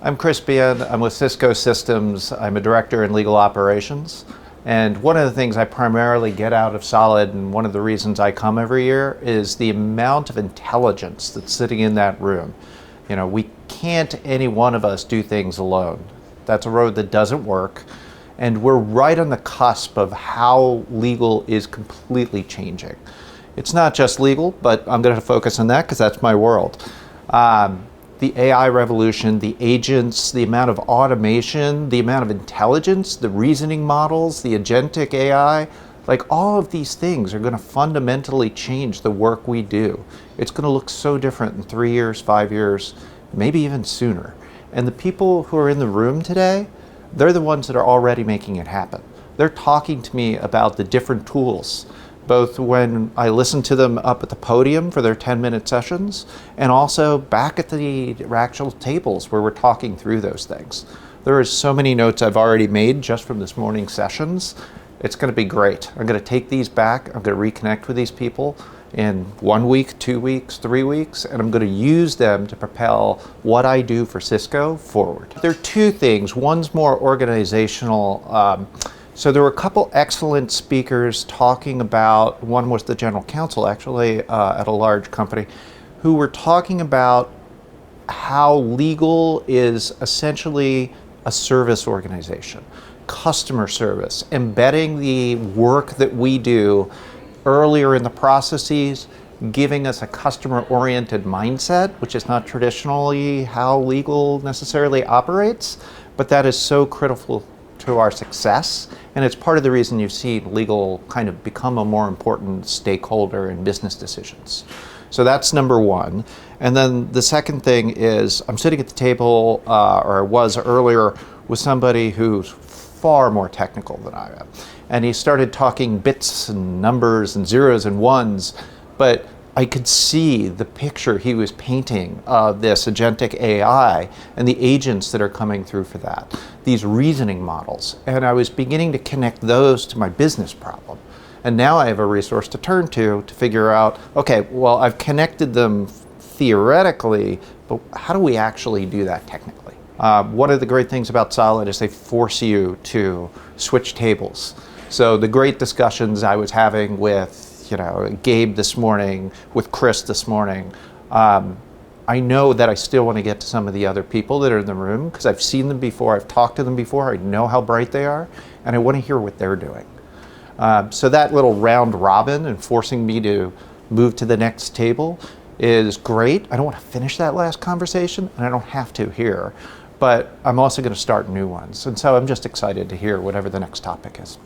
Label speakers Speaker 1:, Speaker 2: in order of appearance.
Speaker 1: I'm Chris Beahn. I'm with Cisco Systems. I'm a director in legal operations. And one of the things I primarily get out of Solid, and one of the reasons I come every year, is the amount of intelligence that's sitting in that room. You know, we can't, any one of us, do things alone. That's a road that doesn't work. And we're right on the cusp of how legal is completely changing. It's not just legal, but I'm going to focus on that because that's my world. The AI revolution, the agents, the amount of automation, the amount of intelligence, the reasoning models, the agentic AI, like all of these things are going to fundamentally change the work we do. It's going to look so different in 3 years, 5 years, maybe even sooner. And the people who are in the room today, they're the ones that are already making it happen. They're talking to me about the different tools, both when I listen to them up at the podium for their 10-minute sessions, and also back at the actual tables where we're talking through those things. There are so many notes I've already made just from this morning's sessions. It's going to be great. I'm going to take these back. I'm going to reconnect with these people in 1 week, 2 weeks, 3 weeks, and I'm going to use them to propel what I do for Cisco forward. There are two things. One's more organizational. So there were a couple excellent speakers talking about, one was the general counsel actually at a large company, who were talking about how legal is essentially a service organization, customer service, embedding the work that we do earlier in the processes, giving us a customer-oriented mindset, which is not traditionally how legal necessarily operates, but that is so critical to our success, and it's part of the reason you've seen legal kind of become a more important stakeholder in business decisions. So that's number one. And then the second thing is I'm sitting at the table, or I was earlier, with somebody who's far more technical than I am. And he started talking bits and numbers and zeros and ones, but I could see the picture he was painting of this agentic AI and the agents that are coming through for that, these reasoning models. And I was beginning to connect those to my business problem. And now I have a resource to turn to figure out, okay, well, I've connected them theoretically, but how do we actually do that technically? One of the great things about Solid is they force you to switch tables. So the great discussions I was having with Gabe this morning, with Chris this morning, I know that I still want to get to some of the other people that are in the room because I've seen them before, I've talked to them before, I know how bright they are, and I want to hear what they're doing. So that little round robin and forcing me to move to the next table is great. I don't want to finish that last conversation, and I don't have to here, but I'm also going to start new ones. And so I'm just excited to hear whatever the next topic is.